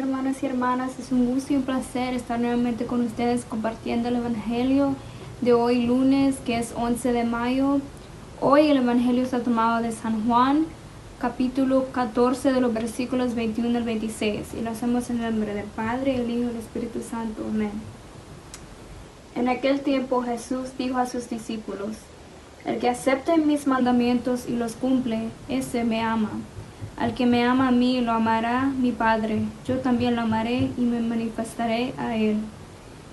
hermanos y hermanas, es un gusto y un placer estar nuevamente con ustedes compartiendo el Evangelio de hoy lunes, que es 11 de mayo. Hoy el Evangelio está tomado de San Juan, capítulo 14 de los versículos 21 al 26, y lo hacemos en el nombre del Padre, el Hijo y el Espíritu Santo. Amén. En aquel tiempo Jesús dijo a sus discípulos: el que acepte mis mandamientos y los cumple, ese me ama. Al que me ama a mí, lo amará mi Padre. Yo también lo amaré y me manifestaré a él.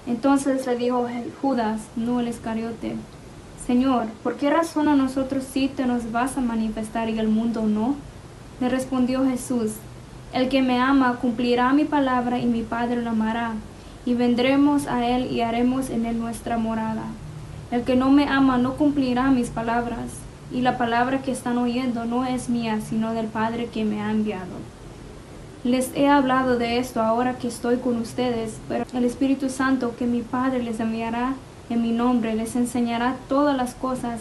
Entonces le dijo Judas, no el Iscariote: Señor, ¿por qué razón a nosotros sí te nos vas a manifestar y al mundo no? Le respondió Jesús: el que me ama cumplirá mi palabra y mi Padre lo amará, y vendremos a él y haremos en él nuestra morada. El que no me ama no cumplirá mis palabras, y la palabra que están oyendo no es mía, sino del Padre que me ha enviado. Les he hablado de esto ahora que estoy con ustedes, pero el Espíritu Santo que mi Padre les enviará en mi nombre les enseñará todas las cosas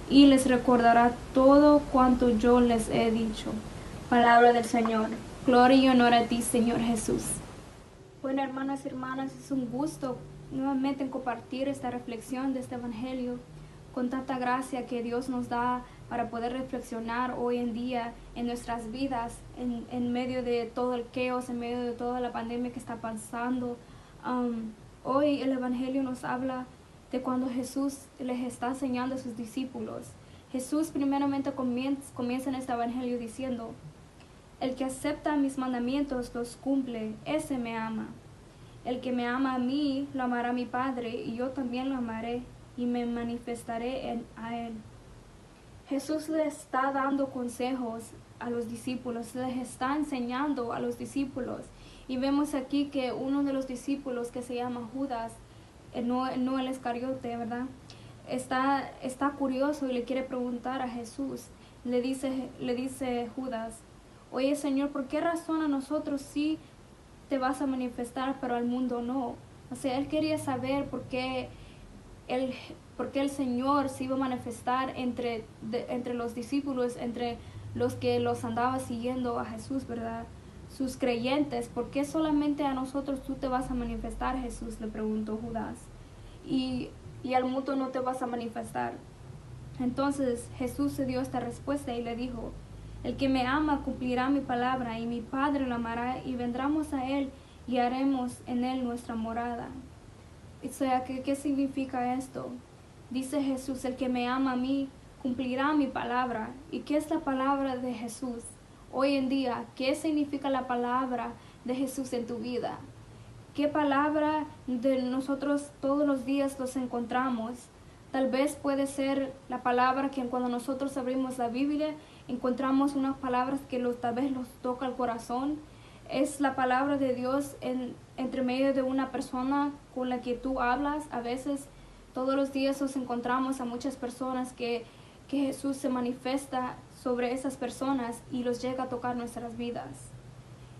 y les recordará todo cuanto yo les he dicho. Palabra del Señor. Gloria y honor a ti, Señor Jesús. Bueno, hermanos y hermanas, es un gusto nuevamente compartir esta reflexión de este Evangelio con tanta gracia que Dios nos da para poder reflexionar hoy en día en nuestras vidas, en medio de todo el caos, en medio de toda la pandemia que está pasando. Hoy el Evangelio nos habla de cuando Jesús les está enseñando a sus discípulos. Jesús primeramente comienza en este Evangelio diciendo: el que acepta mis mandamientos los cumple, ese me ama. El que me ama a mí, lo amará mi Padre, y yo también lo amaré y me manifestaré a él. Jesús le está dando consejos a los discípulos, les está enseñando a los discípulos. Y vemos aquí que uno de los discípulos, que se llama Judas, no el Iscariote, ¿verdad? Está curioso y le quiere preguntar a Jesús. Le dice Judas: oye, Señor, ¿por qué razón a nosotros sí te vas a manifestar, pero al mundo no? O sea, él quería saber por qué el Señor se iba a manifestar entre los discípulos, entre los que los andaba siguiendo a Jesús, ¿verdad? Sus creyentes. ¿Por qué solamente a nosotros tú te vas a manifestar, Jesús? Le preguntó Judas. Y al mundo no te vas a manifestar. Entonces Jesús se dio esta respuesta y le dijo: el que me ama cumplirá mi palabra, y mi Padre lo amará, y vendremos a él y haremos en él nuestra morada. O sea, ¿qué significa esto? Dice Jesús: el que me ama a mí cumplirá mi palabra. ¿Y qué es la palabra de Jesús? Hoy en día, ¿qué significa la palabra de Jesús en tu vida? ¿Qué palabra de nosotros todos los días los encontramos? Tal vez puede ser la palabra que cuando nosotros abrimos la Biblia encontramos unas palabras que tal vez nos toca el corazón. Es la palabra de Dios entre medio de una persona con la que tú hablas. A veces todos los días nos encontramos a muchas personas que Jesús se manifiesta sobre esas personas y los llega a tocar nuestras vidas.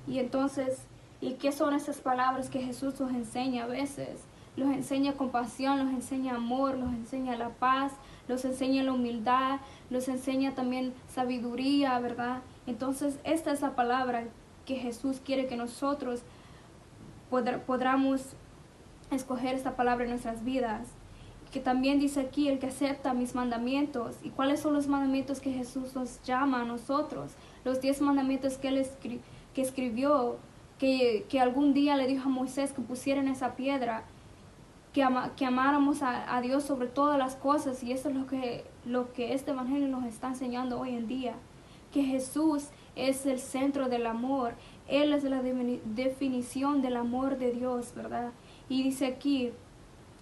Y entonces, ¿y qué son esas palabras que Jesús nos enseña a veces? Los enseña compasión, los enseña amor, los enseña la paz, los enseña la humildad, los enseña también sabiduría, ¿verdad? Entonces, esta es la palabra que Jesús quiere que nosotros podamos escoger esta palabra en nuestras vidas. Que también dice aquí: el que acepta mis mandamientos. ¿Y cuáles son los mandamientos que Jesús nos llama a nosotros? Los 10 mandamientos que él escribió, que algún día le dijo a Moisés que pusiera en esa piedra, que amáramos a Dios sobre todas las cosas. Y eso es lo que este Evangelio nos está enseñando hoy en día, que Jesús es el centro del amor. Él es la definición del amor de Dios, ¿verdad? Y dice aquí,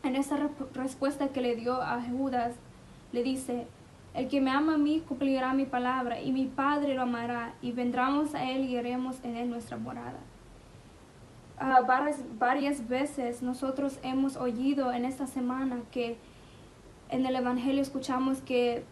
en esa respuesta que le dio a Judas, le dice: el que me ama a mí cumplirá mi palabra, y mi Padre lo amará, y vendremos a él y haremos en él nuestra morada. Varias veces nosotros hemos oído en esta semana que en el Evangelio escuchamos que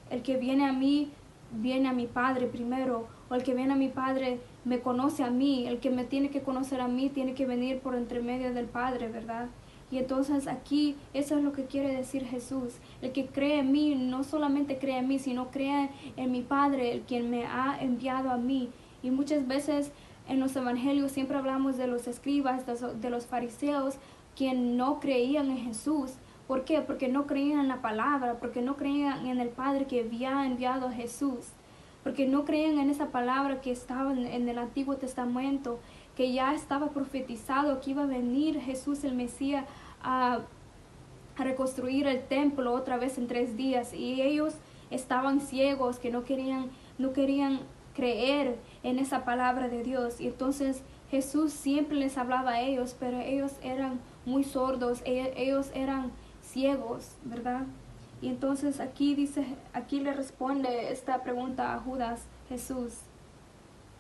el que viene a mí, viene a mi Padre primero, o el que viene a mi Padre me conoce a mí. El que me tiene que conocer a mí tiene que venir por entre medio del Padre, ¿verdad? Y entonces aquí eso es lo que quiere decir Jesús: el que cree en mí no solamente cree en mí, sino cree en mi Padre, el quien me ha enviado a mí. Y muchas veces en los evangelios siempre hablamos de los escribas, de los fariseos, quien no creían en Jesús. ¿Por qué? Porque no creían en la palabra, porque no creían en el Padre que había enviado a Jesús, porque no creían en esa palabra que estaba en el Antiguo Testamento, que ya estaba profetizado que iba a venir Jesús el Mesías a reconstruir el templo otra vez en 3 días, y ellos estaban ciegos, que no querían creer en esa palabra de Dios. Y entonces Jesús siempre les hablaba a ellos, pero ellos eran muy sordos, ellos eran ciegos, ¿verdad? Y entonces aquí le responde esta pregunta a Judas, Jesús.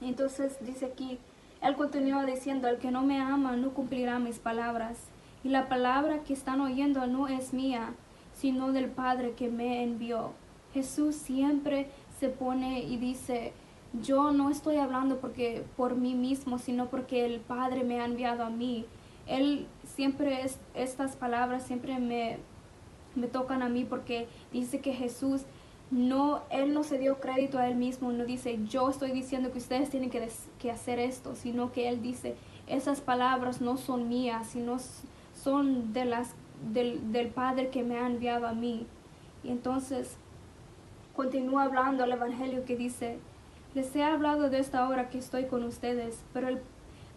Y entonces dice aquí, él continúa diciendo, el que no me ama no cumplirá mis palabras. Y la palabra que están oyendo no es mía, sino del Padre que me envió. Jesús siempre se pone y dice, yo no estoy hablando por mí mismo, sino porque el Padre me ha enviado a mí. Él siempre, estas palabras siempre me tocan a mí, porque dice que Jesús él no se dio crédito a él mismo, no dice yo estoy diciendo que ustedes tienen que hacer esto, sino que él dice esas palabras no son mías, sino son del Padre que me ha enviado a mí. Y entonces continúa hablando el evangelio que dice, les he hablado de esta hora que estoy con ustedes, pero el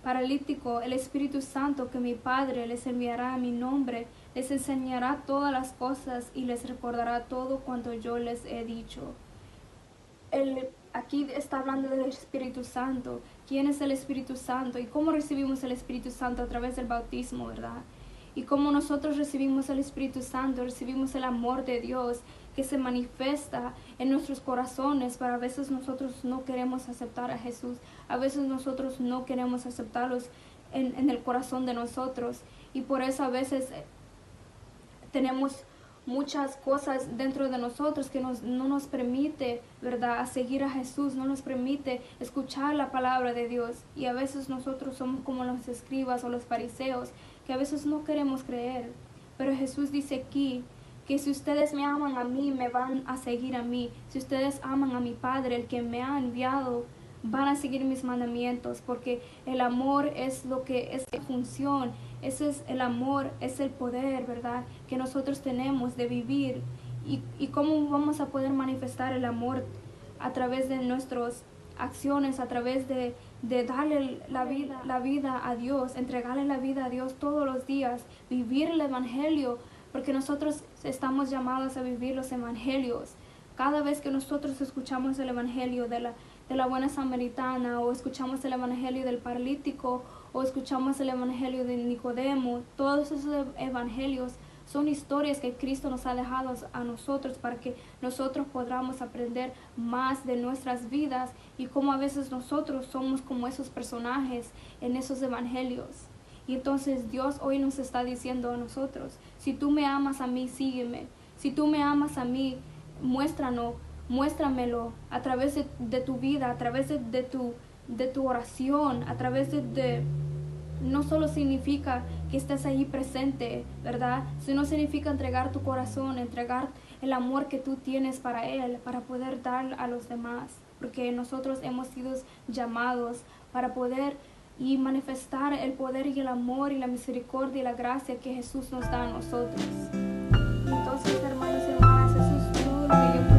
paralítico, el Espíritu Santo que mi Padre les enviará a mi nombre, les enseñará todas las cosas y les recordará todo cuanto yo les he dicho. Aquí está hablando del Espíritu Santo. ¿Quién es el Espíritu Santo? ¿Y cómo recibimos el Espíritu Santo? A través del bautismo, ¿verdad? Y como nosotros recibimos el Espíritu Santo, recibimos el amor de Dios que se manifiesta en nuestros corazones, pero a veces nosotros no queremos aceptar a Jesús, a veces nosotros no queremos aceptarlos en el corazón de nosotros, y por eso a veces tenemos muchas cosas dentro de nosotros que no nos permite, ¿verdad?, seguir a Jesús, no nos permite escuchar la palabra de Dios. Y a veces nosotros somos como los escribas o los fariseos, que a veces no queremos creer. Pero Jesús dice aquí que si ustedes me aman a mí, me van a seguir a mí. Si ustedes aman a mi Padre, el que me ha enviado, van a seguir mis mandamientos, porque el amor es lo que es la función. Ese es el amor, es el poder, ¿verdad?, que nosotros tenemos de vivir. Y cómo vamos a poder manifestar el amor a través de nuestras acciones, a través de darle la vida a Dios, entregarle la vida a Dios todos los días, vivir el evangelio, porque nosotros estamos llamados a vivir los evangelios. Cada vez que nosotros escuchamos el evangelio de la buena samaritana, o escuchamos el evangelio del paralítico, o escuchamos el evangelio de Nicodemo, todos esos evangelios son historias que Cristo nos ha dejado a nosotros para que nosotros podamos aprender más de nuestras vidas, y cómo a veces nosotros somos como esos personajes en esos evangelios. Y entonces Dios hoy nos está diciendo a nosotros, si tú me amas a mí, sígueme. Si tú me amas a mí, muéstramelo a través de tu vida, a través de tu oración, a través no solo significa que estés ahí presente, ¿verdad?, sino significa entregar tu corazón, entregar el amor que tú tienes para Él, para poder dar a los demás, porque nosotros hemos sido llamados para poder y manifestar el poder y el amor y la misericordia y la gracia que Jesús nos da a nosotros. Entonces, hermanos y hermanas, eso es todo lo que yo